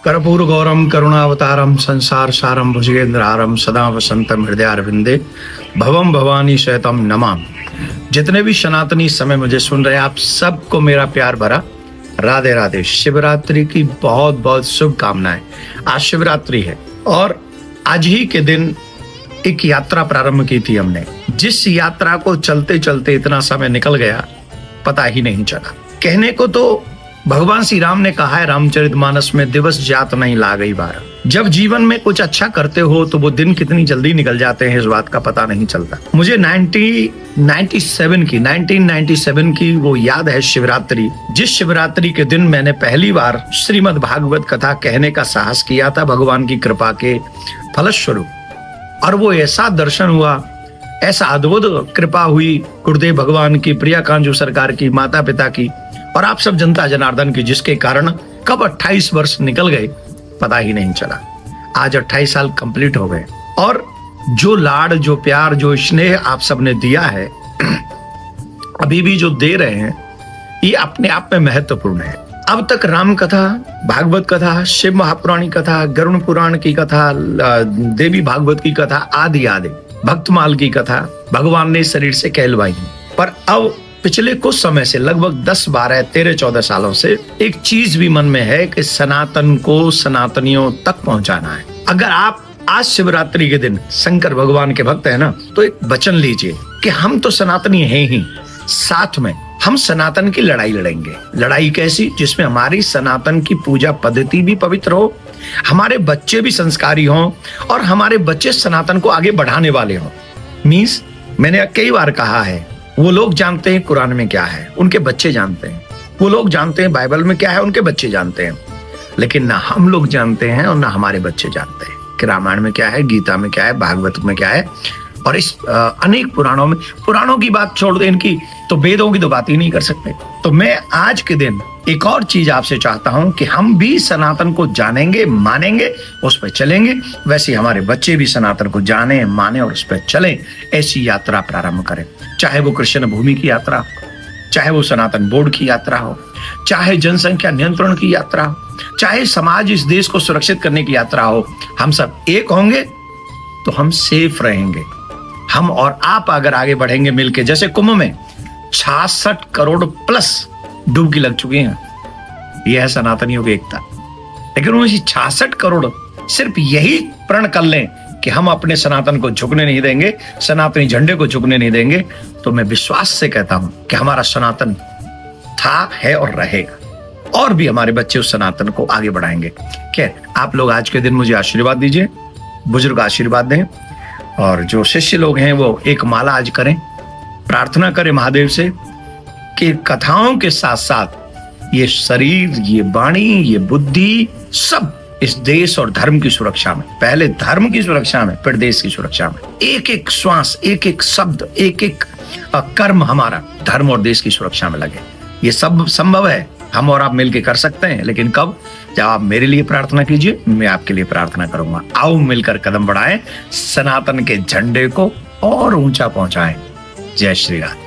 कर्पूर गौरम करुणावतारम संसार सारम भुजगेंद्रहारम सदा वसंतम हृदयारविंदे भवम भवानी शयतम नमाम। जितने भी सनातनी समय मुझे सुन रहे हैं, आप सबको मेरा प्यार भरा राधे राधे। शिवरात्रि की बहुत बहुत शुभकामनाएं। आज शिवरात्रि है और आज ही के दिन एक यात्रा प्रारंभ की थी हमने, जिस यात्रा को चलते चलते इतना समय निकल गया पता ही नहीं चला। कहने को तो भगवान श्री राम ने कहा है रामचरितमानस में, दिवस जात नहीं ला गई बार। जब जीवन में कुछ अच्छा करते हो तो वो दिन कितनी जल्दी निकल जाते हैं इस बात का पता नहीं चलता। मुझे 1997 की वो याद है शिवरात्रि, जिस शिवरात्रि के दिन मैंने पहली बार श्रीमद् भागवत कथा कहने का साहस किया था भगवान की कृपा के फलस्वरूप। और वो ऐसा दर्शन हुआ, ऐसा अद्भुत कृपा हुई गुरुदेव भगवान की, प्रिया कांजू सरकार की, माता पिता की और आप सब जनता जनार्दन की, जिसके कारण कब 28 वर्ष निकल गए पता ही नहीं चला। आज 28 साल कंप्लीट हो गए और जो लाड, जो प्यार, जो स्नेह आप सबने दिया है, अभी भी जो दे रहे हैं, ये अपने आप में महत्वपूर्ण है। अब तक राम कथा, भागवत कथा, शिव महापुराणी कथा, गरुण पुराण की कथा, देवी भागवत की कथा आदि आदि, भक्तमाल की कथा भगवान ने शरीर से कहलवाई। पर अब पिछले कुछ समय से लगभग 10, 12, 13, 14 सालों से एक चीज भी मन में है कि सनातन को सनातनियों तक पहुंचाना है। अगर आप आज शिवरात्रि के दिन शंकर भगवान के भक्त हैं ना, तो एक वचन लीजिए कि हम तो सनातनी हैं ही, साथ में हम सनातन की लड़ाई लड़ेंगे। लड़ाई कैसी? जिसमें हमारी सनातन की पूजा पद्धति भी पवित्र हो, हमारे बच्चे भी संस्कारी हों और हमारे बच्चे सनातन को आगे बढ़ाने वाले हों। मीन्स मैंने कई बार कहा है, वो लोग जानते हैं कुरान में क्या है, उनके बच्चे जानते हैं। वो लोग जानते हैं बाइबल में क्या है, उनके बच्चे जानते हैं। लेकिन ना हम लोग जानते हैं और ना हमारे बच्चे जानते हैं कि रामायण में क्या है, गीता में क्या है, भागवत में क्या है। और इस अनेक पुराणों में, पुराणों की बात छोड़ दें इनकी, तो वेदों की तो बात ही नहीं कर सकते। तो मैं आज के दिन एक और चीज आपसे चाहता हूं कि हम भी सनातन को जानेंगे, मानेंगे, उस पर चलेंगे। वैसे हमारे बच्चे भी सनातन को जाने, माने और उस पर चलें। ऐसी यात्रा प्रारंभ करें, चाहे वो कृष्ण भूमि की यात्रा हो, चाहे वो सनातन बोर्ड की यात्रा हो, चाहे जनसंख्या नियंत्रण की यात्रा हो, चाहे समाज इस देश को सुरक्षित करने की यात्रा हो। हम सब एक होंगे तो हम सेफ रहेंगे। हम और आप अगर आगे बढ़ेंगे मिलके, जैसे कुंभ में 66 करोड़ प्लस डुबकी लग चुकी हैं, यह है सनातनियों की एकता। लेकिन उन्हें 66 करोड़ सिर्फ यही प्रण कर लें कि हम अपने सनातन को झुकने नहीं देंगे, सनातनी झंडे को झुकने नहीं देंगे, तो मैं विश्वास से कहता हूं कि हमारा सनातन था, है और रहेगा। और भी हमारे बच्चे उस सनातन को आगे बढ़ाएंगे। क्या आप लोग आज के दिन मुझे आशीर्वाद दीजिए, बुजुर्ग आशीर्वाद दें, और जो शिष्य लोग हैं वो एक माला आज करें, प्रार्थना करें महादेव से कि कथाओं के साथ साथ ये शरीर, ये वाणी, ये बुद्धि सब इस देश और धर्म की सुरक्षा में, पहले धर्म की सुरक्षा में, फिर देश की सुरक्षा में, एक एक श्वास, एक एक शब्द, एक एक कर्म हमारा धर्म और देश की सुरक्षा में लगे। ये सब संभव है, हम और आप मिलकर कर सकते हैं। लेकिन कब? जब आप मेरे लिए प्रार्थना कीजिए, मैं आपके लिए प्रार्थना करूंगा। आओ मिलकर कदम बढ़ाएं, सनातन के झंडे को और ऊंचा पहुंचाएं। जय श्री राम।